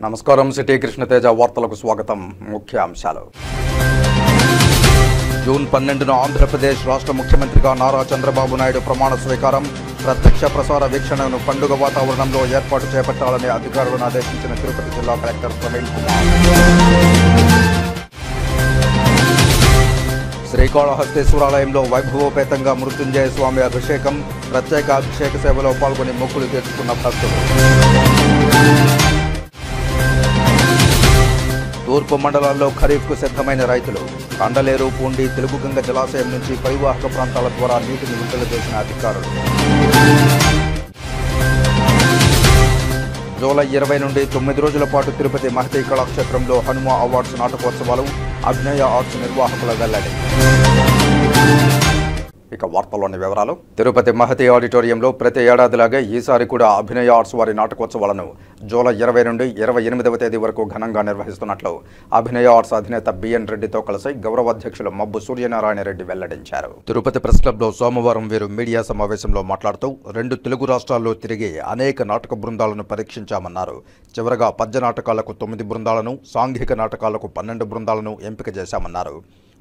నమస్కారం. సిటీ కృష్ణతేజ వార్తలకు స్వాగతం. ముఖ్యాంశాలు. జూన్ 12న ఆంధ్రప్రదేశ్ రాష్ట్ర ముఖ్యమంత్రిగా నారా చంద్రబాబు నాయుడు ప్రమాణ స్వీకారం. ప్రత్యక్ష ప్రసార వీక్షణను పండుగ వాతావరణంలో ఏర్పాటు చేపట్టాలని అధికారులను ఆదేశించిన తిరుపతి జిల్లా కలెక్టర్ ప్రవీణ్ కుమార్. శ్రీకాళహస్తీశ్వరాలయంలో వైభవోపేతంగా మృత్యుంజయ స్వామి అభిషేకం. ప్రత్యేక అభిషేక సేవలో పాల్గొని మొక్కులు తీర్చుకున్న భక్తులు. తూర్పు మండలాల్లో ఖరీఫ్కు సిద్ధమైన రైతులు. కండలేరు, పూండి, తెలుగుగంగ జలాశయం నుంచి పరివాహక ప్రాంతాల ద్వారా నీటిని విడుదల చేసిన అధికారులు. జూలై 20 నుండి 9 రోజుల పాటు తిరుపతి మహతి కళాక్షేత్రంలో హనుమ అవార్డ్స్ నాటకోత్సవాలు. అభినయ ఆర్ట్స్ నిర్వాహకుల వెల్లడి. ఇక వార్తల్లోని వివరాలు. తిరుపతి మహతి ఆడిటోరియంలో ప్రతి ఏడాదిలాగే ఈసారి కూడా అభినయ ఆర్ట్స్ వారి నాటకోత్సవాలను జూలై 20 నుండి 28వ తేదీ వరకు ఘనంగా నిర్వహిస్తున్నట్లు అభినయ ఆర్ట్స్ అధినేత బిఎన్ రెడ్డితో కలిసి గౌరవాధ్యక్షులు మబ్బు సూర్యనారాయణ రెడ్డి వెల్లడించారు. తిరుపతి ప్రెస్ క్లబ్లో సోమవారం వీరు మీడియా సమావేశంలో మాట్లాడుతూ 2 తెలుగు రాష్ట్రాల్లో తిరిగి అనేక నాటక బృందాలను పరీక్షించామన్నారు. చివరగా పద్య నాటకాలకు 9 బృందాలను, సాంఘిక నాటకాలకు 12 బృందాలను ఎంపిక చేశామన్నారు.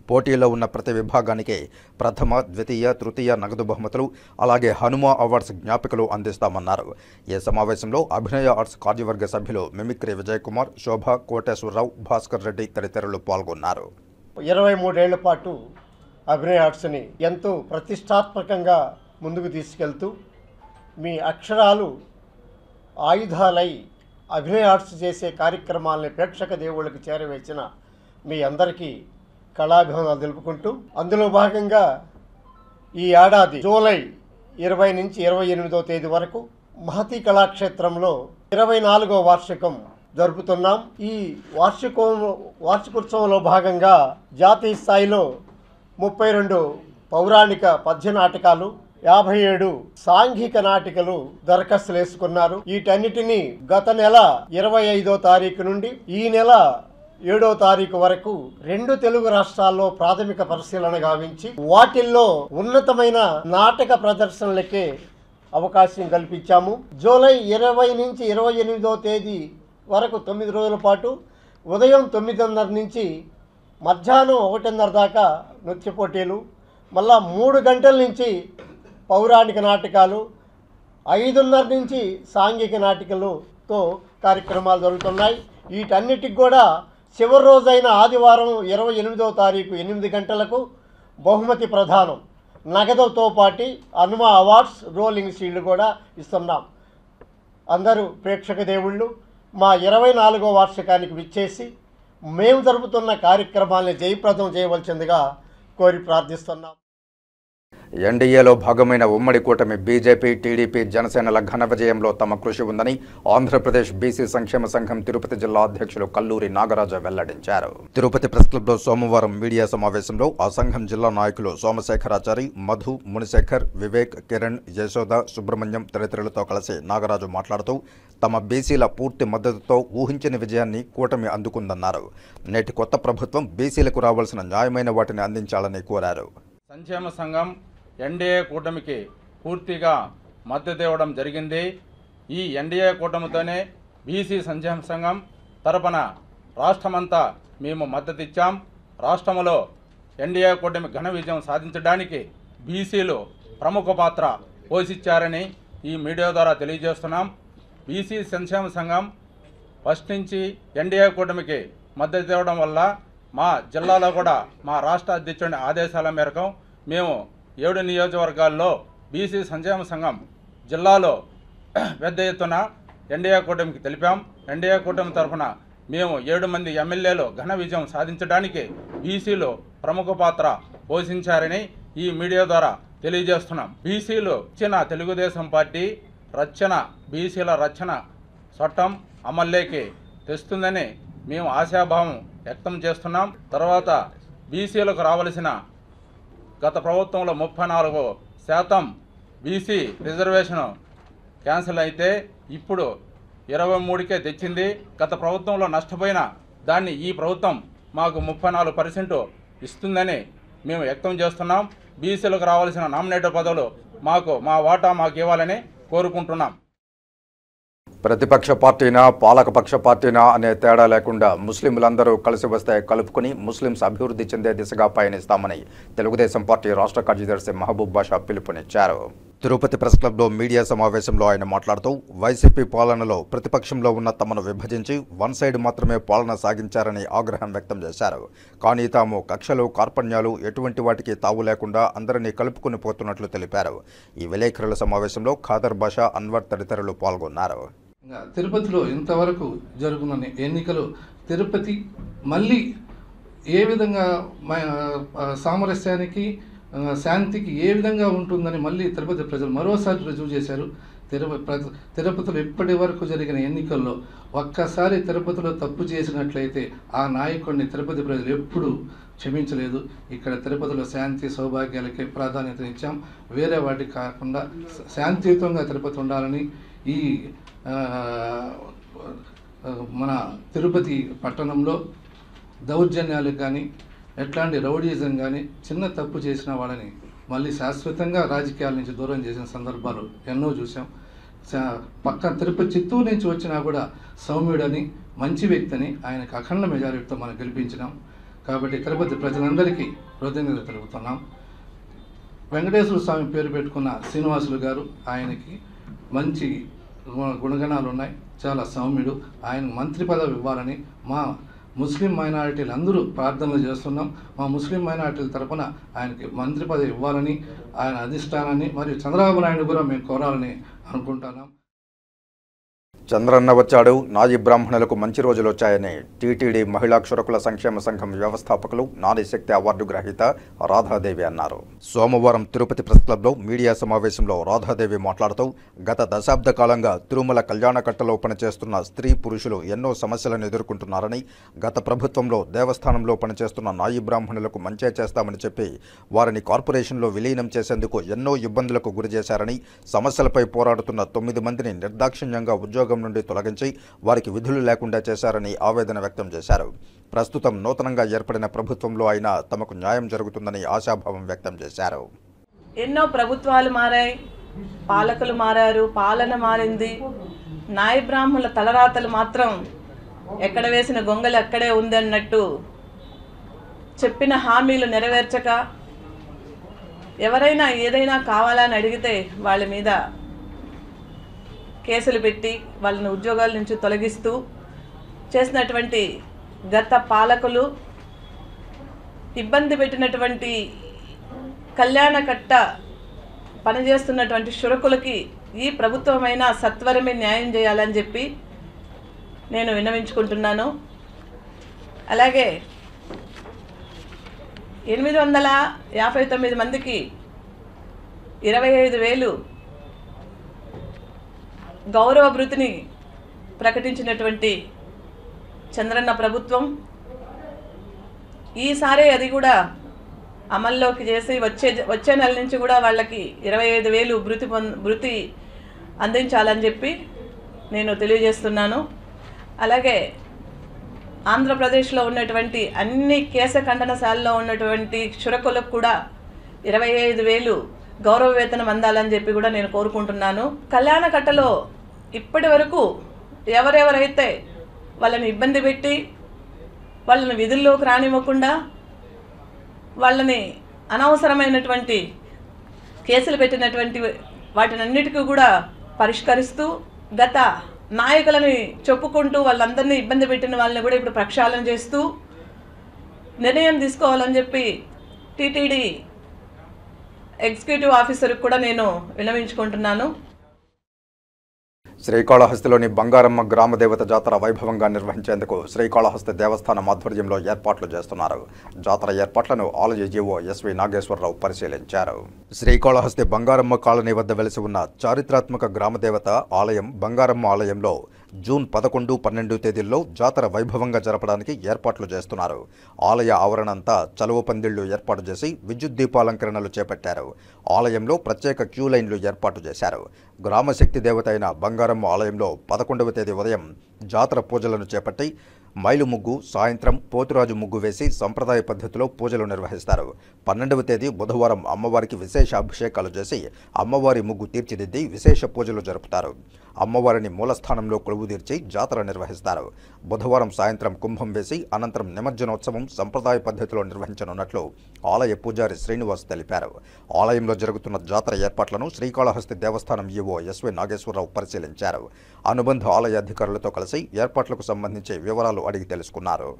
పోటీలో ఉన్న ప్రతి విభాగానికి ప్రథమ, ద్వితీయ, తృతీయ నగదు బహుమతులు, అలాగే హనుమ అవార్డ్స్ జ్ఞాపికలు అందిస్తామన్నారు. ఈ సమావేశంలో అభినయ ఆర్ట్స్ కార్యవర్గ సభ్యులు మిమిక్రీ విజయ్ కుమార్, శోభ, కోటేశ్వరరావు, భాస్కర్ రెడ్డి తదితరులు పాల్గొన్నారు. 23 ఏళ్ల పాటు అభినయ ఆర్ట్స్ని ఎంతో ప్రతిష్టాత్మకంగా ముందుకు తీసుకెళ్తూ మీ అక్షరాలు ఆయుధాలై అభినయ ఆర్ట్స్ చేసే కార్యక్రమాలని ప్రేక్షక దేవుళ్ళకి చేరవేసిన మీ అందరికీ కళాభివందనాలు తెలుపుకుంటూ, అందులో భాగంగా ఈ ఏడాది జూలై 20 నుంచి 28వ తేదీ వరకు మహతి కళాక్షేత్రంలో 24వ వార్షికం జరుపుతున్నాం. ఈ వార్షికోత్సవంలో భాగంగా జాతీయ స్థాయిలో 32 పౌరాణిక పద్య నాటకాలు, 57 సాంఘిక నాటికలు దరఖాస్తులు వేసుకున్నారు. వీటన్నిటినీ గత నెల 25వ తారీఖు నుండి ఈ నెల 7వ తారీఖు వరకు 2 తెలుగు రాష్ట్రాల్లో ప్రాథమిక పరిశీలన గావించి వాటిల్లో ఉన్నతమైన నాటక ప్రదర్శనలకే అవకాశం కల్పించాము. జూలై 20 నుంచి 28వ తేదీ వరకు 9 రోజుల పాటు ఉదయం 9:30 నుంచి మధ్యాహ్నం 1:30 దాకా నృత్య పోటీలు, మళ్ళా 3 గంటల నుంచి పౌరాణిక నాటకాలు, 5:30 నుంచి సాంఘిక నాటికలతో కార్యక్రమాలు జరుగుతున్నాయి. వీటన్నిటికి కూడా చివరి రోజైన ఆదివారం 28వ తారీఖు 8 గంటలకు బహుమతి ప్రదానం, నగదుతో పాటు హనుమ అవార్డ్స్, రోలింగ్ షీల్డ్ కూడా ఇస్తున్నాం. అందరూ ప్రేక్షక దేవుళ్ళు మా 24వ వార్షికానికి విచ్చేసి మేము జరుపుతున్న కార్యక్రమాల్ని జయప్రదం చేయవలసిందిగా కోరి ప్రార్థిస్తున్నాం. ఎన్డీఏలో భాగమైన ఉమ్మడి కూటమి బీజేపీ, టీడీపీ, జనసేనల ఘన విజయంలో తమ కృషి ఉందని ఆంధ్రప్రదేశ్ బీసీ సంక్షేమ సంఘం తిరుపతి జిల్లా అధ్యక్షులు కల్లూరి నాగరాజు వెల్లడించారు. తిరుపతి ప్రెస్ క్లబ్లో సోమవారం మీడియా సమావేశంలో ఆ సంఘం జిల్లా నాయకులు సోమశేఖరాచారి, మధు, మునిశేఖర్, వివేక్, కిరణ్, యశోద, సుబ్రహ్మణ్యం తదితరులతో కలిసి నాగరాజు మాట్లాడుతూ తమ బీసీల పూర్తి మద్దతుతో ఊహించని విజయాన్ని కూటమి అందుకుందన్నారు. నేటి కొత్త ప్రభుత్వం బీసీలకు రావాల్సిన న్యాయమైన వాటిని అందించాలని కోరారు. సంక్షేమ సంఘం ఎన్డీఏ కూటమికి పూర్తిగా మద్దతు ఇవ్వడం జరిగింది. ఈ ఎన్డీఏ కూటమితోనే బీసీ సంక్షేమ సంఘం తరపున రాష్ట్రమంతా మేము మద్దతు ఇచ్చాం. రాష్ట్రంలో ఎన్డీఏ కూటమి ఘన విజయం సాధించడానికి బీసీలు ప్రముఖ పాత్ర పోషించారని ఈ మీడియా ద్వారా తెలియజేస్తున్నాం. బీసీ సంక్షేమ సంఘం ఫస్ట్ నుంచి ఎన్డీఏ కూటమికి మద్దతు ఇవ్వడం వల్ల మా జిల్లాలో కూడా మా రాష్ట్ర అధ్యక్షుడి ఆదేశాల మేరకు మేము 7 నియోజకవర్గాల్లో బీసీ సంక్షేమ సంఘం జిల్లాలో పెద్ద ఎత్తున ఎన్డీఏ కూటమికి తెలిపాం. ఎన్డీఏ కూటమి తరఫున మేము 7 మంది ఎమ్మెల్యేలు ఘన విజయం సాధించడానికి బీసీలు ప్రముఖ పాత్ర పోషించారని ఈ మీడియా ద్వారా తెలియజేస్తున్నాం. బీసీలు ఇచ్చిన తెలుగుదేశం పార్టీ బీసీల రక్షణ చట్టం అమల్లోకి తెస్తుందని మేము ఆశాభావం వ్యక్తం చేస్తున్నాం. తర్వాత బీసీలకు రావలసిన గత ప్రభుత్వంలో 34% బీసీ రిజర్వేషన్ క్యాన్సిల్ అయితే ఇప్పుడు 23కే తెచ్చింది. గత ప్రభుత్వంలో నష్టపోయిన దాన్ని ఈ ప్రభుత్వం మాకు 34% ఇస్తుందని మేము వ్యక్తం చేస్తున్నాం. బీసీలకు రావాల్సిన నామినేటెడ్ పదవులు మా వాటా మాకు ఇవ్వాలని కోరుకుంటున్నాం. ప్రతిపక్ష పార్టీనా పాలకపక్ష పార్టీనా అనే తేడా లేకుండా ముస్లింలందరూ కలిసి వస్తే కలుపుకుని ముస్లింస్ అభివృద్ధి చెందే దిశగా పయనిస్తామని తెలుగుదేశం పార్టీ రాష్ట్ర కార్యదర్శి మహబూబ్ బాషా పిలుపునిచ్చారు. తిరుపతి ప్రెస్ క్లబ్లో మీడియా సమావేశంలో ఆయన మాట్లాడుతూ వైసీపీ పాలనలో ప్రతిపక్షంలో ఉన్న తమను విభజించి వన్ సైడ్ మాత్రమే పాలన సాగించారని ఆగ్రహం వ్యక్తం చేశారు. కానీ తాము కక్షలు కార్పణ్యాలు ఎటువంటి వాటికి తావు లేకుండా అందరినీ కలుపుకుని పోతున్నట్లు తెలిపారు. ఈ విలేకరుల సమావేశంలో ఖాదర్ బాషా, అన్వర్ తదితరులు పాల్గొన్నారు. తిరుపతిలో ఇంతవరకు జరుగుతున్న ఎన్నికలు తిరుపతి మళ్ళీ ఏ విధంగా సామరస్యానికి శాంతికి ఏ విధంగా ఉంటుందని మళ్ళీ తిరుపతి ప్రజలు మరోసారి రుజువు చేశారు. తిరుపతిలో ఇప్పటి వరకు జరిగిన ఎన్నికల్లో ఒక్కసారి తిరుపతిలో తప్పు చేసినట్లయితే ఆ నాయకుడిని తిరుపతి ప్రజలు ఎప్పుడూ క్షమించలేదు. ఇక్కడ తిరుపతిలో శాంతి సౌభాగ్యాలకే ప్రాధాన్యత ఇచ్చాం. వేరే వాటికి కాకుండా శాంతియుతంగా తిరుపతి ఉండాలని ఈ మన తిరుపతి పట్టణంలో దౌర్జన్యాలకు కానీ ఎట్లాంటి రౌడీజం కానీ చిన్న తప్పు చేసిన వాళ్ళని మళ్ళీ శాశ్వతంగా రాజకీయాల నుంచి దూరం చేసిన సందర్భాలు ఎన్నో చూసాం. పక్కన తిరుపతి చిత్తూరు నుంచి వచ్చినా కూడా సౌమ్యుడని మంచి వ్యక్తిని ఆయనకు అఖండ మెజారిటీతో మనం గెలిపించినాం. కాబట్టి తిరుపతి ప్రజలందరికీ కృతజ్ఞతలు తెలుపుతున్నాం. వెంకటేశ్వర స్వామి పేరు పెట్టుకున్న శ్రీనివాసులు గారు, ఆయనకి మంచి గుణగణాలు ఉన్నాయి, చాలా సౌమ్యుడు. ఆయన మంత్రి పదవి ఇవ్వాలని మా ముస్లిం మైనారిటీలు అందరూ ప్రార్థనలు చేస్తున్నాం. మా ముస్లిం మైనారిటీల తరఫున ఆయనకి మంత్రి పదవి ఇవ్వాలని ఆయన అధిష్టానాన్ని మరియు చంద్రబాబు నాయుడు కూడా మేము కోరాలని అనుకుంటున్నాం. చంద్రన్న వచ్చాడు, నాయి బ్రాహ్మణులకు మంచి రోజులు వచ్చాయని టీటీడీ మహిళా క్షురకుల సంక్షేమ సంఘం వ్యవస్థాపకులు, నారీ శక్తి అవార్డు గ్రహీత రాధాదేవి అన్నారు. సోమవారం తిరుపతి ప్రెస్ క్లబ్లో మీడియా సమావేశంలో రాధాదేవి మాట్లాడుతూ గత దశాబ్ద కాలంగా తిరుమల కళ్యాణకట్టలో పనిచేస్తున్న స్త్రీ పురుషులు ఎన్నో సమస్యలను ఎదుర్కొంటున్నారని, గత ప్రభుత్వంలో దేవస్థానంలో పనిచేస్తున్న నాయి బ్రాహ్మణులకు మంచే చేస్తామని చెప్పి వారిని కార్పొరేషన్లో విలీనం చేసేందుకు ఎన్నో ఇబ్బందులకు గురిచేశారని, సమస్యలపై పోరాడుతున్న 9 మందిని నిర్దాక్షిణ్యంగా ఉద్యోగం నుండి తొలగించి వారికి విధులు లేకుండా చేశారని ఆవేదన వ్యక్తం చేశారు. ప్రస్తుతం నూతనంగా ఏర్పడిన ప్రభుత్వంలో అయినా తమకు న్యాయం జరుగుతుందని ఆశాభావం వ్యక్తం చేశారు. ఎన్నో ప్రభుత్వాలు మారాయి, పాలకులు మారారు, పాలన మారింది. నాయ బ్రాహ్మణుల తలరాతలు మాత్రం ఎక్కడ వేసిన గొంగలు అక్కడే ఉందన్నట్టు చెప్పిన హామీలు నెరవేర్చక ఎవరైనా ఏదైనా కావాలని అడిగితే వాళ్ళ మీద కేసులు పెట్టి వాళ్ళని ఉద్యోగాల నుంచి తొలగిస్తూ చేసినటువంటి గత పాలకులు ఇబ్బంది పెట్టినటువంటి కళ్యాణకట్ట పనిచేస్తున్నటువంటి క్షురకులకి ఈ ప్రభుత్వమైనా సత్వరమే న్యాయం చేయాలని చెప్పి నేను విన్నవించుకుంటున్నాను. అలాగే 859 మందికి 25,000 గౌరవ భృతిని ప్రకటించినటువంటి చంద్రన్న ప్రభుత్వం ఈసారి అది కూడా అమల్లోకి చేసి వచ్చే నెల నుంచి కూడా వాళ్ళకి 25,000 భృతి అందించాలని చెప్పి నేను తెలియజేస్తున్నాను. అలాగే ఆంధ్రప్రదేశ్లో ఉన్నటువంటి అన్ని కేశ ఖండనశాలలో ఉన్నటువంటి క్షురకులకు కూడా 25,000 గౌరవ వేతనం అందాలని చెప్పి కూడా నేను కోరుకుంటున్నాను. కళ్యాణకట్టలో ఇప్పటి వరకు ఎవరెవరైతే వాళ్ళని ఇబ్బంది పెట్టి వాళ్ళని విధుల్లోకి రానివ్వకుండా వాళ్ళని అనవసరమైనటువంటి కేసులు పెట్టినటువంటి వాటినన్నిటికీ కూడా పరిష్కరిస్తూ గత నాయకులని చెప్పుకుంటూ వాళ్ళందరినీ ఇబ్బంది పెట్టిన వాళ్ళని కూడా ఇప్పుడు ప్రక్షాళన చేస్తూ నిర్ణయం తీసుకోవాలని చెప్పి టీటీడీ ఎగ్జిక్యూటివ్ ఆఫీసర్కి కూడా నేను విన్నవించుకుంటున్నాను. శ్రీకాళహస్తిలోని బంగారమ్మ గ్రామదేవత జాతర వైభవంగా నిర్వహించేందుకు శ్రీకాళహస్తి దేవస్థానం ఆధ్వర్యంలో ఏర్పాట్లు చేస్తున్నారు. జాతర ఏర్పాట్లను ఆలయ జీవో ఎస్వి నాగేశ్వరరావు పరిశీలించారు. శ్రీకాళహస్తి బంగారమ్మ కాలనీ వద్ద వెలిసి ఉన్న చారిత్రాత్మక గ్రామదేవత ఆలయం బంగారమ్మ ఆలయంలో జూన్ 11, 12 తేదీల్లో జాతర వైభవంగా జరపడానికి ఏర్పాట్లు చేస్తున్నారు. ఆలయ ఆవరణ అంతా చలువ పందిళ్లు ఏర్పాటు చేసి విద్యుత్ దీపాలంకరణలు చేపట్టారు. ఆలయంలో ప్రత్యేక క్యూ లైన్లు ఏర్పాటు చేశారు. గ్రామశక్తి దేవత అయిన బంగారమ్మ ఆలయంలో 11వ తేదీ ఉదయం జాతర పూజలను చేపట్టి మైలు ముగ్గు, సాయంత్రం పోతురాజు ముగ్గు వేసి సంప్రదాయ పద్ధతిలో పూజలు నిర్వహిస్తారు. 12వ తేదీ బుధవారం అమ్మవారికి విశేష అభిషేకాలు చేసి అమ్మవారి ముగ్గు తీర్చిదిద్ది విశేష పూజలు జరుపుతారు. అమ్మవారిని మూలస్థానంలో కొలువుదీర్చి జాతర నిర్వహిస్తారు. బుధవారం సాయంత్రం కుంభం వేసి అనంతరం నిమజ్జనోత్సవం సంప్రదాయ పద్ధతిలో నిర్వహించనున్నట్లు ఆలయ పూజారి శ్రీనివాస్ తెలిపారు. ఆలయంలో జరుగుతున్న జాతర ఏర్పాట్లను శ్రీకాళహస్తి దేవస్థానం ఈవో ఎస్వి నాగేశ్వరరావు పరిశీలించారు. అనుబంధ ఆలయ అధికారులతో కలిసి ఏర్పాట్లకు సంబంధించి వివరాలు అడిగి తెలుసుకున్నారు.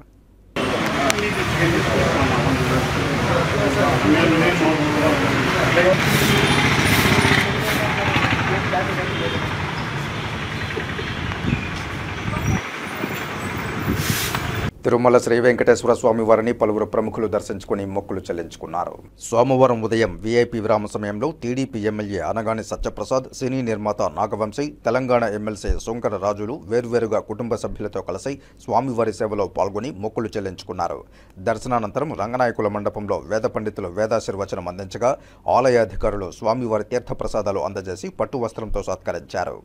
తిరుమల శ్రీ వెంకటేశ్వర స్వామి వారిని పలువురు ప్రముఖులు దర్శించుకుని మొక్కులు చెల్లించుకున్నారు. సోమవారం ఉదయం వీఐపీ విరామ సమయంలో టీడీపీ ఎమ్మెల్యే అనగాని సత్యప్రసాద్, సినీ నిర్మాత నాగవంశీ, తెలంగాణ ఎమ్మెల్సీ శంకర రాజులు వేర్వేరుగా కుటుంబ సభ్యులతో కలిసి స్వామివారి సేవలో పాల్గొని మొక్కులు చెల్లించుకున్నారు. దర్శనానంతరం రంగనాయకుల మండపంలో వేద పండితులు వేదాశీర్వచనం అందించగా ఆలయ అధికారులు స్వామివారి తీర్థప్రసాదాలు అందజేసి పట్టు వస్త్రంతో సత్కరించారు.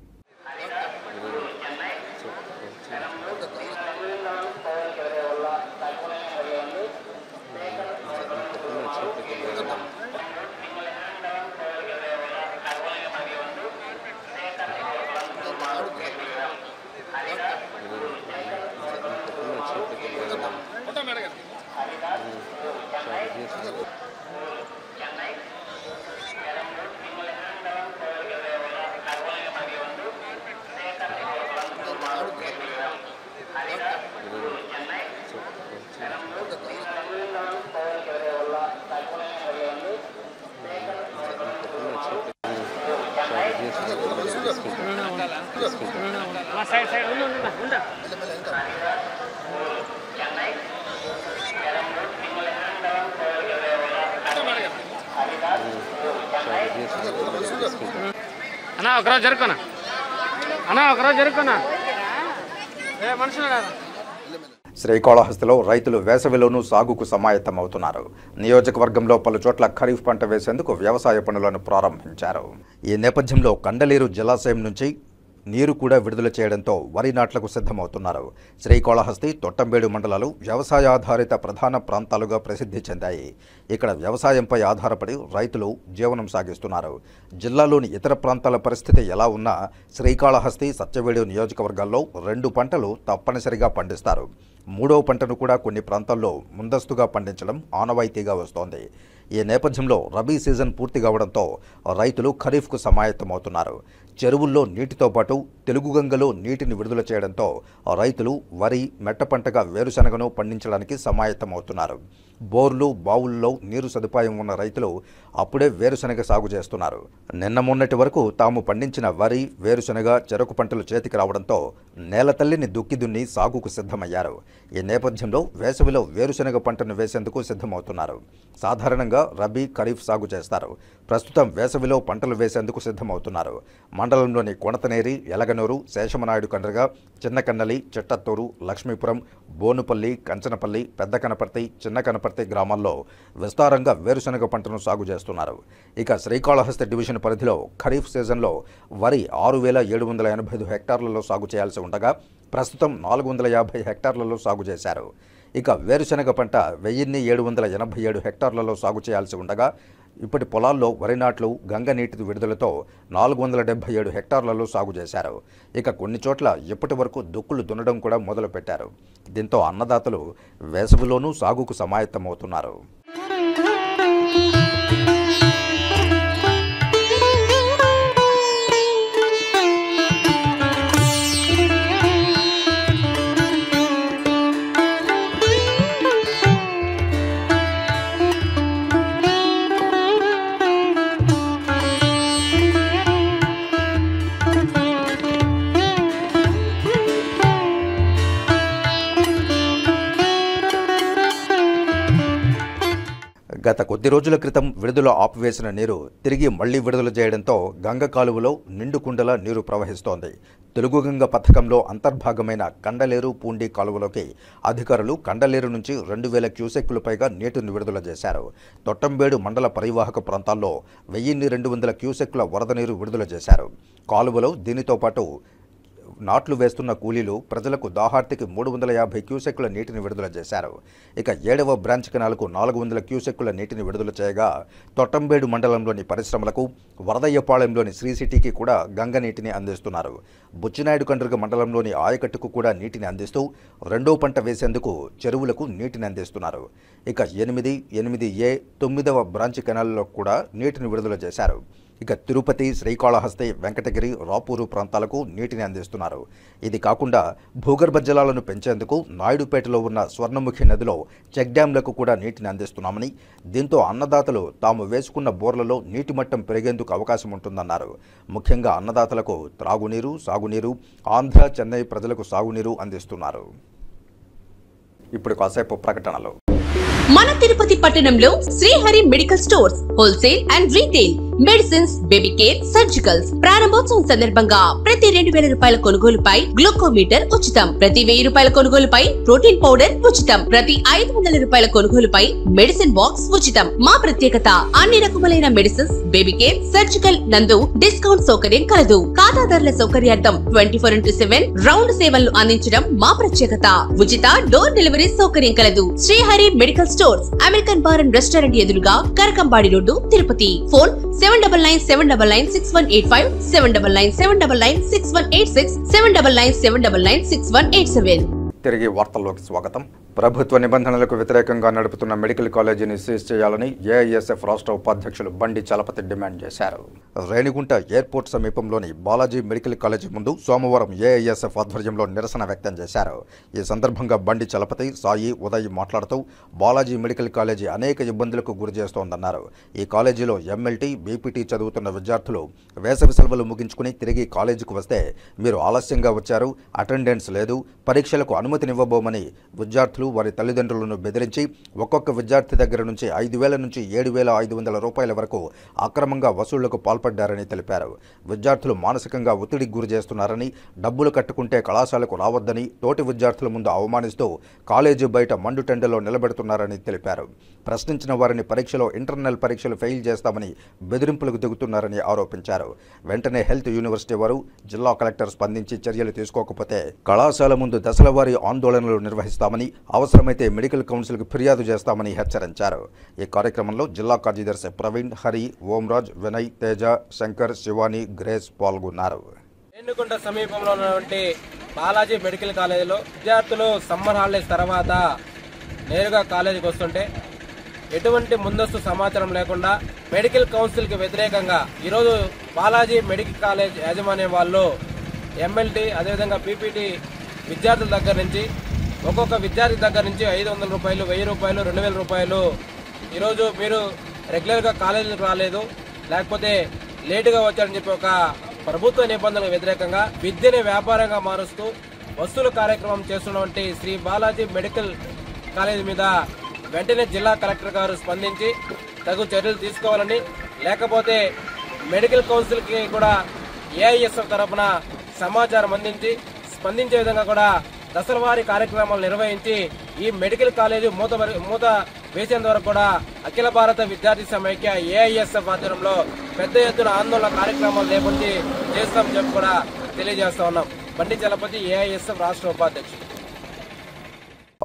శ్రీకాళహస్తిలో రైతులు వేసవిలోనూ సాగుకు సమాయత్తమవుతున్నారు. నియోజకవర్గంలో పలు చోట్ల ఖరీఫ్ పంట వేసేందుకు వ్యవసాయ పనులను ప్రారంభించారు. ఈ నేపథ్యంలో కండలేరు జలాశయం నుంచి నీరు కూడా విడుదల చేయడంతో వరి నాట్లకు సిద్ధమవుతున్నారు. శ్రీకాళహస్తి, తొట్టంబేడు మండలాలు వ్యవసాయాధారిత ప్రధాన ప్రాంతాలుగా ప్రసిద్ధి చెందాయి. ఇక్కడ వ్యవసాయంపై ఆధారపడి రైతులు జీవనం సాగిస్తున్నారు. జిల్లాలోని ఇతర ప్రాంతాల పరిస్థితి ఎలా ఉన్నా శ్రీకాళహస్తి, సత్యవేడు నియోజకవర్గాల్లో 2 పంటలు తప్పనిసరిగా పండిస్తారు. 3వ పంటను కూడా కొన్ని ప్రాంతాల్లో ముందస్తుగా పండించడం ఆనవాయితీగా వస్తోంది. ఈ నేపథ్యంలో రబీ సీజన్ పూర్తి కావడంతో రైతులు ఖరీఫ్కు సమాయత్తమవుతున్నారు. చెరువుల్లో నీటితో పాటు తెలుగుగంగలో నీటిని విడుదల చేయడంతో రైతులు వరి, మెట్ట పంటగా వేరుశనగను పండించడానికి సమాయత్తమవుతున్నారు. బోర్లు, బావుల్లో నీరు సదుపాయం ఉన్న రైతులు అప్పుడే వేరుశనగ సాగు చేస్తున్నారు. నిన్న మొన్నటి వరకు తాము పండించిన వరి, వేరుశనగ, చెరకు పంటలు చేతికి రావడంతో నేల తల్లిని దుక్కి దున్ని సాగుకు సిద్ధమయ్యారు. ఈ నేపథ్యంలో వేసవిలో వేరుశనగ పంటను వేసేందుకు సిద్ధమవుతున్నారు. సాధారణంగా రబీ, ఖరీఫ్ సాగు చేస్తారు. ప్రస్తుతం వేసవిలో పంటలు వేసేందుకు సిద్ధమవుతున్నారు. మండలంలోని కొణతనేరి, ఎలగనూరు, శేషమనాయుడు కండ్రగ, చిన్నకన్నలి, చిట్టత్తూరు, లక్ష్మీపురం, బోనుపల్లి, కంచనపల్లి, పెద్ద కనపర్తి, చిన్న కనపర్తి గ్రామాల్లో విస్తారంగా వేరుశనగ పంటను సాగు చేస్తున్నారు. ఇక శ్రీకాళహస్తి డివిజన్ పరిధిలో ఖరీఫ్ సీజన్లో వరి 6,785 హెక్టార్లలో సాగు చేయాల్సి ఉండగా ప్రస్తుతం 450 హెక్టార్లలో సాగు చేశారు. ఇక వేరుశనగ పంట 1,787 హెక్టార్లలో సాగు చేయాల్సి ఉండగా ఇప్పటి పొలాల్లో వరి నాట్లు గంగ నీటి విడుదలతో 477 హెక్టార్లలో సాగు చేశారు. ఇక కొన్ని చోట్ల ఇప్పటి వరకు దుక్కులు దున్నడం కూడా మొదలుపెట్టారు. దీంతో అన్నదాతలు వేసవిలోనూ సాగుకు సమాయత్తమవుతున్నారు. గత కొద్ది రోజుల క్రితం విడుదల ఆపివేసిన నీరు తిరిగి మళ్లీ విడుదల చేయడంతో గంగ కాలువలో నిండు కుండల నీరు ప్రవహిస్తోంది. తెలుగుగంగ పథకంలో అంతర్భాగమైన కండలేరు, పూండి కాలువలోకి అధికారులు కండలేరు నుంచి 2,000 క్యూసెక్కులు పైగా నీటిని విడుదల చేశారు. తొట్టంబేడు మండల పరివాహక ప్రాంతాల్లో 1,200 క్యూసెక్కుల వరద నీరు విడుదల చేశారు. కాలువలో దీనితో పాటు నాట్లు వేస్తున్న కూలీలు ప్రజలకు దాహార్తికి 350 క్యూసెక్కుల నీటిని విడుదల చేశారు. ఇక 7వ బ్రాంచ్ కెనాల్కు 400 క్యూసెక్కుల నీటిని విడుదల చేయగా తొట్టంబేడు మండలంలోని పరిశ్రమలకు, వరదయ్యపాళెంలోని శ్రీ సిటీకి కూడా గంగ నీటిని అందిస్తున్నారు. బుచ్చినాయుడు కండ్రిగ మండలంలోని ఆయకట్టుకు కూడా నీటిని అందిస్తూ రెండో పంట వేసేందుకు చెరువులకు నీటిని అందిస్తున్నారు. ఇక 8, 8A, 9వ బ్రాంచ్ కెనాల్లో కూడా నీటిని విడుదల చేశారు. ఇక తిరుపతి, శ్రీకాళహస్తి, వెంకటగిరి, రాపూరు ప్రాంతాలకు నీటిని అందిస్తున్నారు. ఇది కాకుండా భూగర్భ జలాలను పెంచేందుకు నాయుడుపేటలో ఉన్న స్వర్ణముఖి నదిలో చెక్ డ్యాంలకు కూడా నీటిని అందిస్తున్నామని, దీంతో అన్నదాతలు తాము వేసుకున్న బోర్లలో నీటి మట్టం పెరిగేందుకు అవకాశం ఉంటుందన్నారు. ముఖ్యంగా అన్నదాతలకు త్రాగునీరు, సాగునీరు, ఆంధ్ర, చెన్నై ప్రజలకు సాగునీరు అందిస్తున్నారు. ఇప్పుడు కాసేపు ప్రకటనలు. మన తిరుపతి పట్టణంలో Srihari medical stores wholesale and retail medicines, baby care, surgicals ప్రారంభోత్సవం సందర్భంగా ప్రతి 2000 రూపాయల కొనుగోలుపై గ్లూకోమీటర్ ఉచితం. ప్రతి 1000 రూపాయల కొనుగోలుపై ప్రోటీన్ పౌడర్ ఉచితం. ప్రతి 500 రూపాయల కొనుగోలుపై మెడిసిన్ బాక్స్ ఉచితం. మా ప్రత్యేకత అన్ని రకములైన మెడిసిన్స్, బేబీ కేర్, సర్జికల్ నందు డిస్కౌంట్ సౌకర్యం కలదు. ఖాతాదారుల సౌకర్యార్థం 24/7 రౌండ్ సేవలను అందించడం మా ప్రత్యేకత. ఉచిత డోర్ డెలివరీ సౌకర్యం కలదు. Srihari medical stores, American bar and restaurant ఎదురుగా కరకంబాడి రోడ్డు, తిరుపతి. ఫోన్ 7997996185, 7997996186, 7997996187. తిరిగి వార్తల్లోకి స్వాగతం. ప్రభుత్వ నిబంధనలకు వ్యతిరేకంగా నడుపుతున్న మెడికల్ కాలేజీని సీజ్ చేయాలని ఏఐఎస్ఎఫ్ రాష్ట్ర ఉపాధ్యక్షులు బండి చలపతి డిమాండ్ చేశారు. రేణిగుంట ఎయిర్పోర్ట్ సమీపంలోని బాలాజీ మెడికల్ కాలేజీ ముందు సోమవారం ఏఐఎస్ఎఫ్ ఆధ్వర్యంలో నిరసన వ్యక్తం చేశారు. ఈ సందర్భంగా బండి చలపతి, సాయి, ఉదయ్ మాట్లాడుతూ బాలాజీ మెడికల్ కాలేజీ అనేక ఇబ్బందులకు గురి చేస్తోందన్నారు. ఈ కాలేజీలో ఎంఎల్టీ, బీపీటీ చదువుతున్న విద్యార్థులు వేసవి సెలవులు ముగించుకుని తిరిగి కాలేజీకి వస్తే మీరు ఆలస్యంగా వచ్చారు, అటెండెన్స్ లేదు, పరీక్షలకు అనుమతినివ్వబోమని విద్యార్థులు వారి తల్లిదండ్రులను బెదిరించి ఒక్కొక్క విద్యార్థి దగ్గర నుంచి 5,000 నుంచి 7,500 రూపాయల వరకు అక్రమంగా వసూళ్లకు పాల్పడ్డారని తెలిపారు. విద్యార్థులు మానసికంగా ఒత్తిడికి గురి చేస్తున్నారని, డబ్బులు కట్టుకుంటే కళాశాలకు రావద్దని తోటి విద్యార్థుల ముందు అవమానిస్తూ కాలేజీ బయట మండుటెండలో నిలబెడుతున్నారని తెలిపారు. ప్రశ్నించిన వారిని పరీక్షలో ఇంటర్నల్ పరీక్షలు ఫెయిల్ చేస్తామని బెదిరింపులకు దిగుతున్నారని ఆరోపించారు. వెంటనే హెల్త్ యూనివర్సిటీ వారు, జిల్లా కలెక్టర్ స్పందించి చర్యలు తీసుకోకపోతే కళాశాల ముందు దశలవారీ ఆందోళనలు నిర్వహిస్తామని, అవసరమైతే మెడికల్ కౌన్సిల్కి ఫిర్యాదు చేస్తామని హెచ్చరించారు. ఈ కార్యక్రమంలో జిల్లా కార్యదర్శి ప్రవీణ్, హరి, ఓంరాజ్, వినయ్, తేజ, శంకర్, శివాని, గ్రేస్ పాల్గొన్నారు. రేణిగుంట సమీపంలో ఉన్నటువంటి బాలాజీ మెడికల్ కాలేజీలో విద్యార్థులు సమ్మర్ హాలిడేస్ తర్వాత నేరుగా కాలేజీకి వస్తుంటే ఎటువంటి ముందస్తు సమాచారం లేకుండా మెడికల్ కౌన్సిల్కి వ్యతిరేకంగా ఈరోజు బాలాజీ మెడికల్ కాలేజ్ యాజమాన్యం వాళ్ళు ఎంఎల్టీ, అదేవిధంగా పీపీటీ విద్యార్థుల దగ్గర నుంచి ఒక్కొక్క విద్యార్థి దగ్గర నుంచి 500 రూపాయలు, 1000 రూపాయలు, 2000 రూపాయలు ఈరోజు మీరు రెగ్యులర్గా కాలేజీలకు రాలేదు, లేకపోతే లేటుగా వచ్చారని చెప్పి ఒక ప్రభుత్వ నిబంధనలకు వ్యతిరేకంగా విద్యని వ్యాపారంగా మారుస్తూ వసూలు కార్యక్రమం చేస్తున్నటువంటి శ్రీ బాలాజీ మెడికల్ కాలేజీ మీద వెంటనే జిల్లా కలెక్టర్ గారు స్పందించి తగు చర్యలు తీసుకోవాలని, లేకపోతే మెడికల్ కౌన్సిల్కి కూడా ఏఐఎస్ఎఫ్ తరఫున సమాచారం అందించి స్పందించే విధంగా కూడా దశలవారీ కార్యక్రమాలు నిర్వహించి ఈ మెడికల్ కాలేజీ మూత వేసేంత వరకు కూడా అఖిల భారత విద్యార్థి సమైక్య ఏఐఎస్ఎఫ్ ఆధ్వర్యంలో పెద్ద ఎత్తున ఆందోళన కార్యక్రమాలు చేపట్టి చేస్తామని చెప్పి కూడా తెలియజేస్తా ఉన్నాం. బండి చలపతి, ఏఐఎస్ఎఫ్ రాష్ట్ర ఉపాధ్యక్షుడు.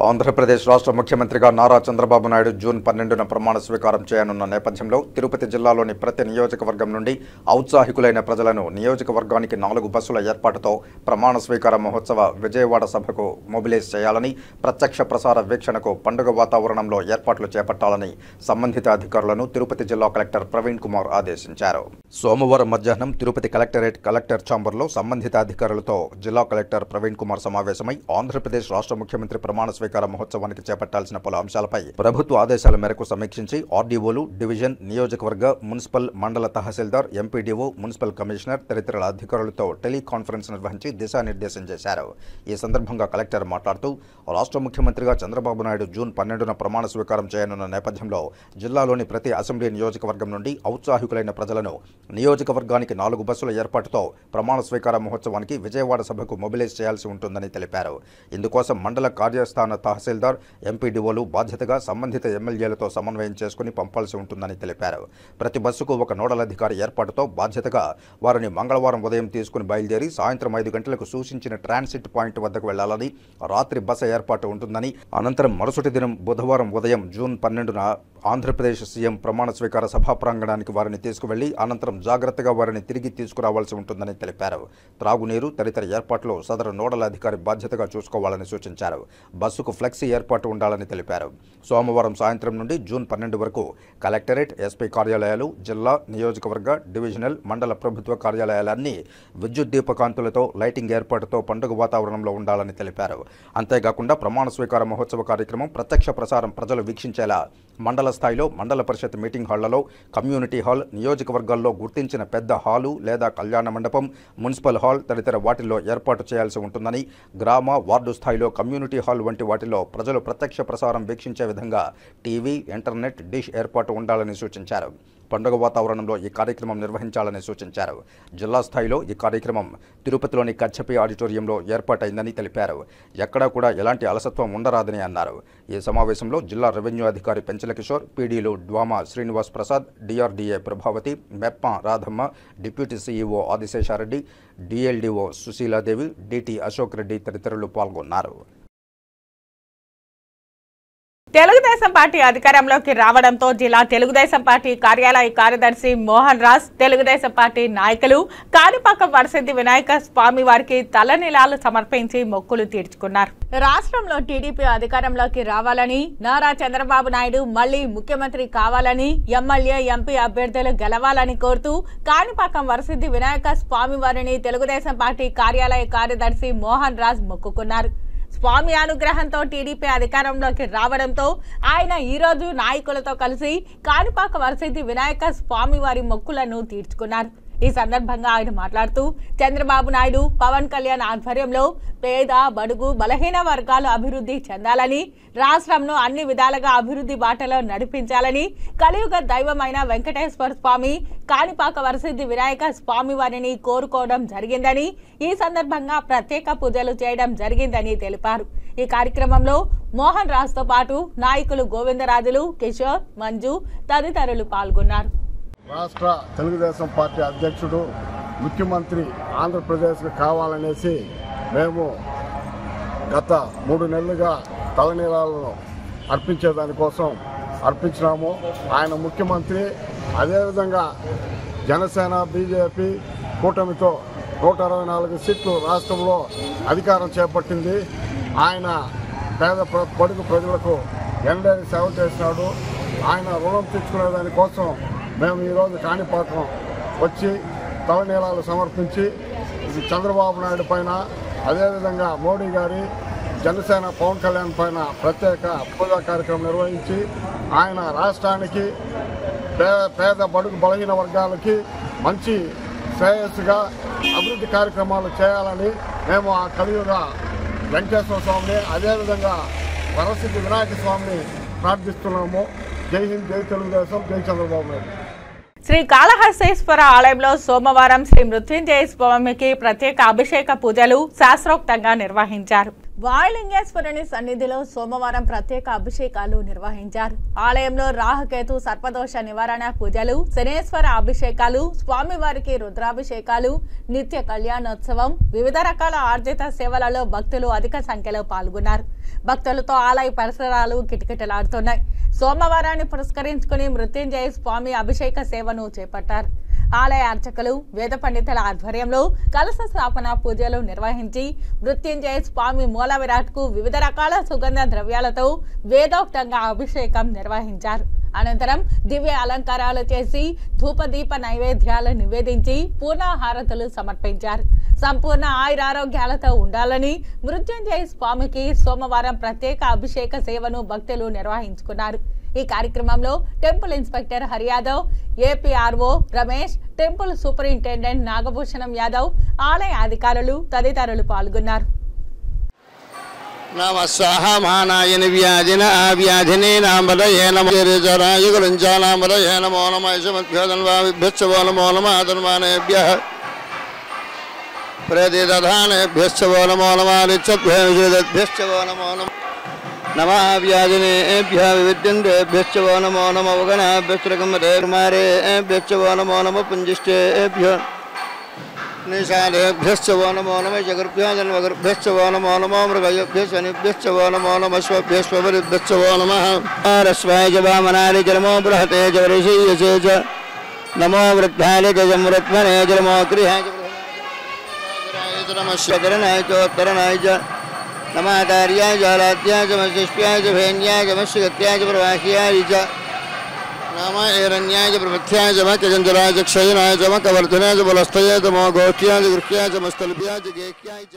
ఆంధ్రప్రదేశ్ రాష్ట్ర ముఖ్యమంత్రిగా నారా చంద్రబాబు నాయుడు జూన్ 12న ప్రమాణ స్వీకారం చేయనున్న నేపథ్యంలో తిరుపతి జిల్లాలోని ప్రతి నియోజకవర్గం నుండి ఔత్సాహికులైన ప్రజలను నియోజకవర్గానికి 4 బస్సుల ఏర్పాటుతో ప్రమాణ స్వీకార మహోత్సవ విజయవాడ సభకు మొబిలైజ్ చేయాలని, ప్రత్యక్ష ప్రసార వీక్షణకు పండుగ వాతావరణంలో ఏర్పాట్లు చేపట్టాలని సంబంధిత అధికారులను తిరుపతి జిల్లా కలెక్టర్ ప్రవీణ్ కుమార్ ఆదేశించారు. సోమవారం మధ్యాహ్నం తిరుపతి కలెక్టరేట్ కలెక్టర్ ఛాంబర్లో సంబంధిత అధికారులతో జిల్లా కలెక్టర్ ప్రవీణ్ కుమార్ సమావేశమై ఆంధ్రప్రదేశ్ రాష్ట్ర ముఖ్యమంత్రి ప్రమాణ స్వీకార మహోత్సవానికి చేపట్టాల్సిన పలు అంశాలపై ప్రభుత్వ ఆదేశాల మేరకు సమీక్షించి ఆర్డీఓలు, డివిజన్, నియోజకవర్గ, మున్సిపల్, మండల తహసీల్దార్, ఎంపీడీఓ, మున్సిపల్ కమిషనర్ తదితరుల అధికారులతో టెలికాన్ఫరెన్స్ నిర్వహించి దిశానిర్దేశం చేశారు. ఈ సందర్భంగా కలెక్టర్ మాట్లాడుతూ రాష్ట్ర ముఖ్యమంత్రిగా చంద్రబాబు నాయుడు జూన్ 12న ప్రమాణ స్వీకారం చేయనున్న నేపథ్యంలో జిల్లాలోని ప్రతి అసెంబ్లీ నియోజకవర్గం నుండి ఔత్సాహికులైన ప్రజలను నియోజకవర్గానికి 4 బస్సుల ఏర్పాటుతో ప్రమాణ స్వీకార మహోత్సవానికి విజయవాడ సభకు మొబిలైజ్ చేయాల్సి ఉంటుందని తెలిపారు. ఇందుకోసం మండల కార్యస్థాన తహసీల్దార్, ఎంపీడీఓలు బాధ్యతగా సంబంధిత ఎమ్మెల్యేలతో సమన్వయం చేసుకుని పంపాల్సి ఉంటుందని తెలిపారు. ప్రతి బస్సుకు ఒక నోడల్ అధికారి ఏర్పాటుతో బాధ్యతగా వారిని మంగళవారం ఉదయం తీసుకుని బయలుదేరి సాయంత్రం 5 గంటలకు సూచించిన ట్రాన్సిట్ పాయింట్ వద్దకు వెళ్లాలని, రాత్రి బస ఏర్పాటు ఉంటుందని, అనంతరం మరుసటి దినం బుధవారం ఉదయం జూన్ 12న ఆంధ్రప్రదేశ్ సీఎం ప్రమాణ స్వీకార సభా ప్రాంగణానికి వారిని తీసుకువెళ్లి అనంతరం జాగ్రత్తగా వారిని తిరిగి తీసుకురావాల్సి ఉంటుందని తెలిపారు. త్రాగునీరు తదితర ఏర్పాట్లు సదరు నోడల్ అధికారి బాధ్యతగా చూసుకోవాలని సూచించారు. బస్సుకు ఫ్లెక్సీ ఏర్పాటు ఉండాలని తెలిపారు. సోమవారం సాయంత్రం నుండి జూన్ 12 వరకు కలెక్టరేట్, ఎస్పీ కార్యాలయాలు, జిల్లా, నియోజకవర్గ, డివిజనల్, మండల ప్రభుత్వ కార్యాలయాలన్నీ విద్యుత్ దీపకాంతులతో లైటింగ్ ఏర్పాటుతో పండుగ వాతావరణంలో ఉండాలని తెలిపారు. అంతేకాకుండా ప్రమాణ స్వీకార మహోత్సవ కార్యక్రమం ప్రత్యక్ష ప్రసారం ప్రజలు వీక్షించేలా మండల స్థాయిలో మండల పరిషత్ మీటింగ్ హాళ్లలో, కమ్యూనిటీ హాల్, నియోజకవర్గాల్లో గుర్తించిన పెద్ద హాలు లేదా కళ్యాణ మండపం, మున్సిపల్ హాల్ తదితర వాటిల్లో ఏర్పాటు చేయాల్సి ఉంటుందని, గ్రామ, వార్డు స్థాయిలో కమ్యూనిటీ హాల్ వంటి వాటిలో ప్రజలు ప్రత్యక్ష ప్రసారం వీక్షించే విధంగా టీవీ, ఇంటర్నెట్, డిష్ ఏర్పాటు ఉండాలని సూచించారు. పండుగ వాతావరణంలో ఈ కార్యక్రమం నిర్వహించాలని సూచించారు. జిల్లా స్థాయిలో ఈ కార్యక్రమం తిరుపతిలోని కచ్చపి ఆడిటోరియంలో ఏర్పాటైందని తెలిపారు. ఎక్కడా కూడా ఎలాంటి అలసత్వం ఉండరాదని అన్నారు. ఈ సమావేశంలో జిల్లా రెవెన్యూ అధికారి పెంచల కిషోర్, పీడీలు డ్వామా శ్రీనివాస్ ప్రసాద్, డిఆర్డీఏ ప్రభావతి, మెప్ప Radhamma, deputy CEO Adiseshareddy, DLDO Susheeladevi, DT Ashok Reddy తదితరులు పాల్గొన్నారు. తెలుగుదేశం పార్టీ అధికారంలోకి రావడంతో జిల్లా తెలుగుదేశం పార్టీ కార్యాలయ కార్యదర్శి మోహన్ రాజ్, తెలుగుదేశం పార్టీ నాయకులు కాణిపాకం వరసిద్ధి వినాయక స్వామి వారికి తలనీలాలు సమర్పించి మొక్కులు తీర్చుకున్నారు. రాష్ట్రంలో టీడీపీ అధికారంలోకి రావాలని, నారా చంద్రబాబు నాయుడు మళ్లీ ముఖ్యమంత్రి కావాలని, ఎమ్మెల్యే, ఎంపీ అభ్యర్థులు గెలవాలని కోరుతూ కాణిపాకం వరసిద్ధి వినాయక స్వామి వారిని తెలుగుదేశం పార్టీ కార్యాలయ కార్యదర్శి మోహన్ రాజ్ మొక్కుకున్నారు. స్వామి అనుగ్రహంతో టీడీపీ అధికారంలోకి రావడంతో ఆయన ఈరోజు నాయకులతో కలిసి కాణిపాక వరసిద్ధి వినాయక స్వామి వారి మొక్కులను తీర్చుకున్నారు. ఈ సందర్భంగా ఆయన మాట్లాడుతూ చంద్రబాబు నాయుడు, పవన్ కళ్యాణ్ ఆధ్వర్యంలో పేద, బడుగు, బలహీన వర్గాలు అభివృద్ధి చెందాలని, రాష్ట్రంను అన్ని విధాలుగా అభివృద్ధి బాటలో నడిపించాలని, కలియుగ దైవమైన వెంకటేశ్వర స్వామి, కాణిపాక వరసిద్ధి వినాయక స్వామి వారిని కోరుకోవడం జరిగిందని, ఈ సందర్భంగా ప్రత్యేక పూజలు చేయడం జరిగిందని తెలిపారు. ఈ కార్యక్రమంలో మోహన్ రాజ్తో పాటు నాయకులు గోవిందరాజులు, కిషోర్, మంజు తదితరులు పాల్గొన్నారు. రాష్ట్ర తెలుగుదేశం పార్టీ అధ్యక్షుడు, ముఖ్యమంత్రి ఆంధ్రప్రదేశ్కు కావాలనేసి మేము గత 3 నెలలుగా తలనీలాలను అర్పించేదానికోసం అర్పించినాము. ఆయన ముఖ్యమంత్రి. అదేవిధంగా జనసేన, బీజేపీ కూటమితో 124 సీట్లు రాష్ట్రంలో అధికారం చేపట్టింది. ఆయన పేద పొడుగు ప్రజలకు ఎండని సేవ చేసినాడు. ఆయన రుణం తీర్చుకునే దానికోసం మేము ఈరోజు కాణిపాకం వచ్చి తలనీలాలు సమర్పించి చంద్రబాబు నాయుడు పైన, అదేవిధంగా మోడీ గారి, జనసేన పవన్ కళ్యాణ్ పైన ప్రత్యేక పూజా కార్యక్రమం నిర్వహించి ఆయన రాష్ట్రానికి, పేద బడుగు బలహీన వర్గాలకి మంచి శ్రేయస్సుగా అభివృద్ధి కార్యక్రమాలు చేయాలని మేము ఆ కలియుగ వెంకటేశ్వర స్వామిని, అదేవిధంగా వరసిద్ధి వినాయక స్వామిని ప్రార్థిస్తున్నాము. జై హింద్, జై తెలుగుదేశం, జై చంద్రబాబు నాయుడు. శ్రీ కాళహస్తీశ్వర ఆలయంలో సోమవారం శ్రీ మృత్యుంజయ స్వామికి ప్రత్యేక అభిషేక పూజలు శాస్త్రోక్తంగా నిర్వహించారు. వాయులింగేశ్వరుని సన్నిధిలో సోమవారం ప్రత్యేక అభిషేకాలు నిర్వహించారు. ఆలయంలో రాహుకేతు సర్పదోష నివారణ పూజలు, శనేశ్వర అభిషేకాలు, స్వామివారికి రుద్రాభిషేకాలు, నిత్య కళ్యాణోత్సవం, వివిధ రకాల ఆర్జిత సేవలలో భక్తులు అధిక సంఖ్యలో పాల్గొన్నారు. భక్తులతో ఆలయ పరిసరాలు కిటకిటలాడుతున్నాయి. సోమవారాన్ని పురస్కరించుకుని మృత్యుంజయ స్వామి అభిషేక సేవను చేపట్టారు. ఆలయ అర్చకులు, వేద పండితుల ఆధ్వర్యంలో కలశ స్థాపన పూజలు నిర్వహించి మృత్యుంజయ స్వామి మూల విరాట్కు వివిధ రకాల సుగంధ ద్రవ్యాలతో వేదోక్తంగా అభిషేకం నిర్వహించారు. అనంతరం దివ్య అలంకారాలు చేసి ధూపదీప నైవేద్యాలు నివేదించి పూర్ణాహారతులు సమర్పించారు. సంపూర్ణ ఆయురారోగ్యాలతో ఉండాలని మృత్యుంజయ స్వామికి సోమవారం ప్రత్యేక అభిషేక సేవను భక్తులు నిర్వహించుకున్నారు. ఈ కార్యక్రమంలో temple inspector Hari Yadav, APRO Ramesh, temple superintendent Nagabhushanam Yadav, ఆలయ అధికారులు తదితరులు పాల్గొన్నారు. నమస్సహమానాయన వ్యాధిన వ్యాధినే నామలయే నమః గురుంచానామలయే నమో నమః సమభ్యోదన్వాభ్యశ్చవో నమో నమః ఆదన్మానేభ్యః ప్రతిదధానేభ్యశ్చవో నమో నమః రిచ్చభ్యశ్చవో నమో నమః नमाव्याजनेभ्यः विविद्यन्तेभ्यश्च वो नमो नमो गणाभ्यश्च वो नमो नमो पुञ्जिष्टेभ्यः निशालेभ्यश्च वो नमो नमः जगर्भ्यः जन्मगर्भ्यश्च वो नमो नमो मृगयभ्यश्च शनिभ्यश्च वो नमो नमः स्वभ्यश्वरिभ्यश्च वो नमः रस्वाय च वामनाय च नमो बृहते च वृषीयसे च नमो वृद्धाय च जमृत्मने च नमो गृहाय च नमः शतरणाय च उत्तरणाय च नमाचार्याय च लात्याय च मशिष्याय च भेन्याय च मत्स्यगत्याय च प्रवाह्याय च नाम एरण्याय च प्रमथ्याय च मकचञ्चलाय च क्षयनाय च मकवर्धनाय च बलस्थयाय च मोघोष्ट्याय च गृह्याय च मस्तल्भ्याय च गेह्याय च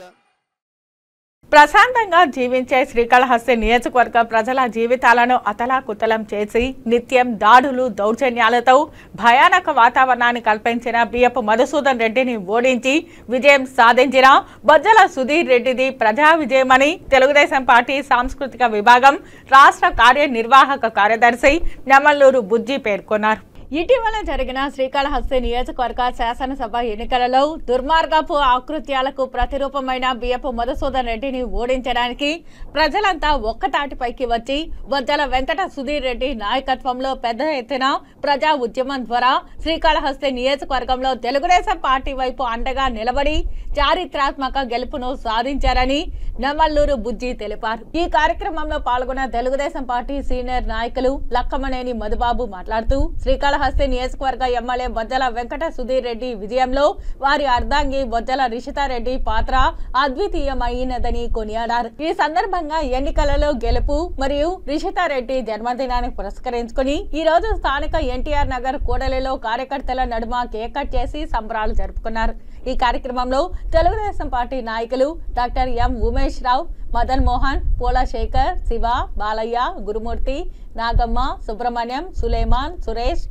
ప్రశాంతంగా జీవించే శ్రీకాళహస్తి నియోజకవర్గ ప్రజల జీవితాలను అతలాకుతలం చేసి నిత్యం దాడులు దౌర్జన్యాలతో భయానక వాతావరణాన్ని కల్పించిన బియ్యపు మధుసూదన్ రెడ్డిని ఓడించి విజయం సాధించిన బొజ్జల సుధీర్ రెడ్డిది ప్రజా విజయమని తెలుగుదేశం పార్టీ సాంస్కృతిక విభాగం రాష్ట్ర కార్యనిర్వాహక కార్యదర్శి నెమల్లూరు బుజ్జి పేర్కొన్నారు. ఇటీవల జరిగిన శ్రీకాళహస్తి నియోజకవర్గ శాసనసభ ఎన్నికలలో దుర్మార్గపు ఆకృత్యాలకు ప్రతిరూపమైన బియ్యపు మధుసూదన్ రెడ్డిని ఓడించడానికి ప్రజలంతా ఒక్కతాటిపైకి వచ్చి బొజ్జల వెంకట సుధీర్ రెడ్డి నాయకత్వంలో పెద్ద ఎత్తున ప్రజా ఉద్యమం ద్వారా శ్రీకాళహస్తి నియోజకవర్గంలో తెలుగుదేశం పార్టీ వైపు అండగా నిలబడి చారిత్రాత్మక గెలుపును సాధించారని నెమల్లూరు బుజ్జి తెలిపారు. ఈ కార్యక్రమంలో పాల్గొన్న తెలుగుదేశం పార్టీ సీనియర్ నాయకులు లక్కమనేని మధుబాబు మాట్లాడుతూ శ్రీకాళహస్తి నియోజకవర్గ ఎమ్మెల్యే బొజ్జల వెంకట సుధీర్ రెడ్డి విజయంలో వారి అర్ధాంగి బొజ్జల రిషితారెడ్డి పాత్ర అద్వితీయమైనదని కొనియాడారు. ఈ సందర్భంగా ఎన్నికలలో గెలుపు మరియు రిషితారెడ్డి జన్మదినాన్ని పురస్కరించుకుని ఈ రోజు స్థానిక ఎన్టీఆర్ నగర్ కూడలిలో కార్యకర్తల నడుమ కేక్ కట్ చేసి సంబరాలు జరుపుకున్నారు. ఈ కార్యక్రమంలో తెలుగుదేశం పార్టీ నాయకులు డాక్టర్ ఎం ఉమేష్ రావు, మదన్ మోహన్, పోలా శేఖర్, శివ, బాలయ్య, గురుమూర్తి, నాగమ్మ, సుబ్రహ్మణ్యం, సులేమాన్, సురేష్,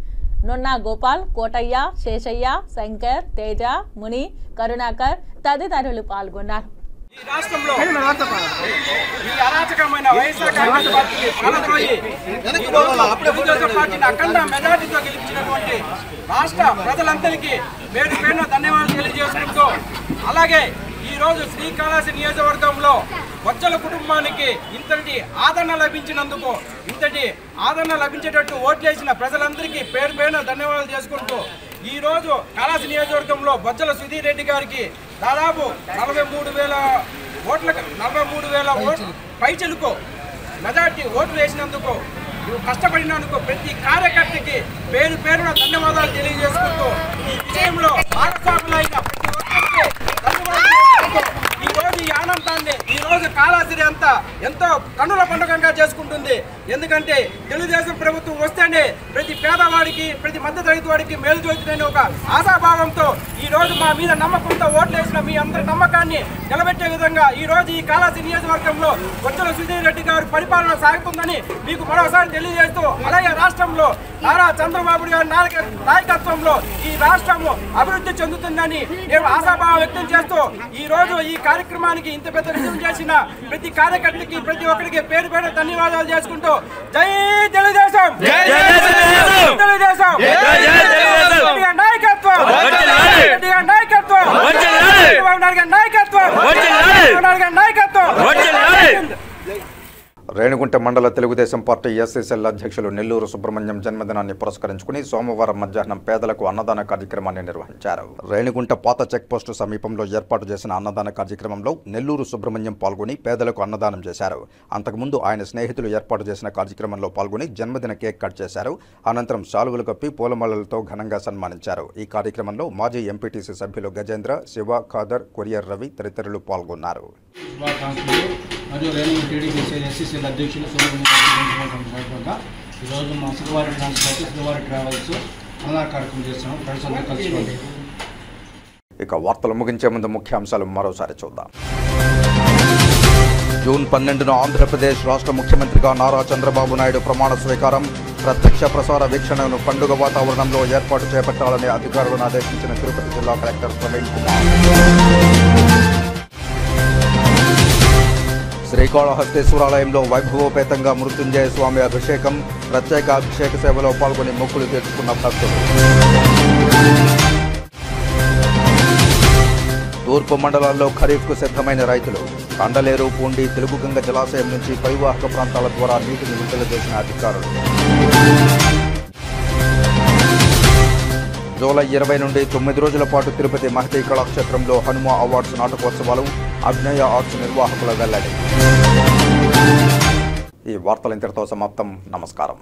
నున్నా గోపాల్, కోటయ్య, శేషయ్య, శంకర్, తేజ, ముని, కరుణాకర్ తదితరులు పాల్గొన్నారు. ఈ రాష్ట్రంలో ఈ అరాచకమైన వైఎస్ఆర్ కాంగ్రెస్ పార్టీని పాలద్రోహి తెలుగుదేశం పార్టీని అఖండ మెజార్టీతో గెలిపించినటువంటి రాష్ట్ర ప్రజలందరికీ పేరు పేరున ధన్యవాదాలు తెలియజేసుకుంటూ, అలాగే ఈ రోజు శ్రీకాళహస్తి నియోజకవర్గంలో బొజ్జల కుటుంబానికి ఇంతటి ఆదరణ లభించినందుకు, ఇంతటి ఆదరణ లభించేటట్టు ఓట్లేసిన ప్రజలందరికీ పేరు పేరున ధన్యవాదాలు చేసుకుంటూ, ఈ రోజు కాళహస్తి నియోజకవర్గంలో బొజ్జల సుధీర్ రెడ్డి గారికి దాదాపు 43,000 ఓట్లు పైచెలుకు మెజార్టీ ఓట్లు వేసినందుకు, కష్టపడినందుకు ప్రతి కార్యకర్తకి పేరు పేరున ధన్యవాదాలు తెలియజేసుకుంటూ, ఈ విజయంలో భాగస్వాములైన ప్రతి ఒక్కరికి ఈ రోజు ఈ ఆనందాన్ని ఈ రోజు కాళహస్తి అంతా ఎంతో కన్నుల పండుగగా చేసుకుంటుంది. ఎందుకంటే తెలుగుదేశం ప్రభుత్వం వస్తేనే ప్రతి పేదవాడికి, ప్రతి మధ్యతరగతి వాడికి మేలు జరుగుతుందనే ఒక ఆశాభావంతో ఈ రోజు మా మీద నమ్మకంతో ఓట్లేసిన మీ అందరి నమ్మకాన్ని నిలబెట్టే విధంగా ఈ రోజు ఈ కాళహస్తి నియోజకవర్గంలో బొజ్జల సుధీర్ రెడ్డి గారి పరిపాలన సాగుతుందని మీకు మరోసారి తెలియజేస్తూ, అలాగే రాష్ట్రంలో నారా చంద్రబాబు గారి నాయకత్వంలో ఈ రాష్ట్రము అభివృద్ధి చెందుతుందని నేను ఆశాభావం వ్యక్తం చేస్తూ, ఈ రోజు ఈ కార్యక్రమానికి ఇంత పెద్ద విజయం చేసిన ప్రతి కార్యకర్తకి, ప్రతి ఒక్కరికి పేరు పేరు ధన్యవాదాలు చేసుకుంటూ, జై తెలుగుదేశం, తెలుగుదేశం నాయకత్వం, నాయకత్వం, నాయకత్వం. రేణిగుంట మండల తెలుగుదేశం పార్టీ ఎస్సీసీఎల్ అధ్యక్షులు నెల్లూరు సుబ్రహ్మణ్యం జన్మదినాన్ని పురస్కరించుకుని సోమవారం మధ్యాహ్నం పేదలకు అన్నదాన కార్యక్రమాన్ని నిర్వహించారు. రేణిగుంట పాత చెక్పోస్టు సమీపంలో ఏర్పాటు చేసిన అన్నదాన కార్యక్రమంలో నెల్లూరు సుబ్రహ్మణ్యం పాల్గొని పేదలకు అన్నదానం చేశారు. అంతకుముందు ఆయన స్నేహితులు ఏర్పాటు చేసిన కార్యక్రమంలో పాల్గొని జన్మదిన కేక్ కట్ చేశారు. అనంతరం శాలువలు కప్పి పూలమాలలతో ఘనంగా సన్మానించారు. ఈ కార్యక్రమంలో మాజీ ఎంపీటీసీ సభ్యులు గజేంద్ర, శివ, ఖాదర్, కొరియర్ రవి తదితరులు పాల్గొన్నారు. మరియు రేణుగుంట టీడీపీ ఎస్సీసీఎల్ అధ్యక్షులు సందర్భంగా ఈరోజు మా శ్రీవారి ట్రాన్స్పోర్ట్, శ్రీవారి ట్రావెల్స్ అన్నదాన కార్యక్రమం చేస్తున్నాం. ఫ్రెండ్స్ అందరూ కలుసుకోండి. ఇక వార్తలు ముగించే ముందు ముఖ్యాంశాలు మరోసారి చూద్దాం. జూన్ 12న ఆంధ్రప్రదేశ్ రాష్ట్ర ముఖ్యమంత్రిగా నారా చంద్రబాబు నాయుడు ప్రమాణ స్వీకారం. ప్రత్యక్ష ప్రసార వీక్షణను పండుగ వాతావరణంలో ఏర్పాటు చేపట్టాలని అధికారులను ఆదేశించిన తిరుపతి జిల్లా కలెక్టర్ ప్రవీణ్ కుమార్. శ్రీకాళహస్తీశ్వరాలయంలో వైభవోపేతంగా మృత్యుంజయ స్వామి అభిషేకం. ప్రత్యేక అభిషేక సేవలో పాల్గొని మొక్కులు తీర్చుకున్న భక్తులు. తూర్పు మండలాల్లో ఖరీఫ్కు సిద్ధమైన రైతులు. కండలేరు పూండి తెలుగుగంగ జలాశయం నుంచి పరివాహక ప్రాంతాల ద్వారా నీటిని విడుదల చేసిన అధికారులు. జూలై 20 నుండి 9 రోజుల పాటు తిరుపతి మహతి కళాక్షేత్రంలో హనుమ అవార్డ్స్ నాటకోత్సవాలు, అభినయ ఆర్ట్స్ నిర్వాహకుల వెల్లడి. ఈ వార్తలు ఇంతటితో సమాప్తం. నమస్కారం.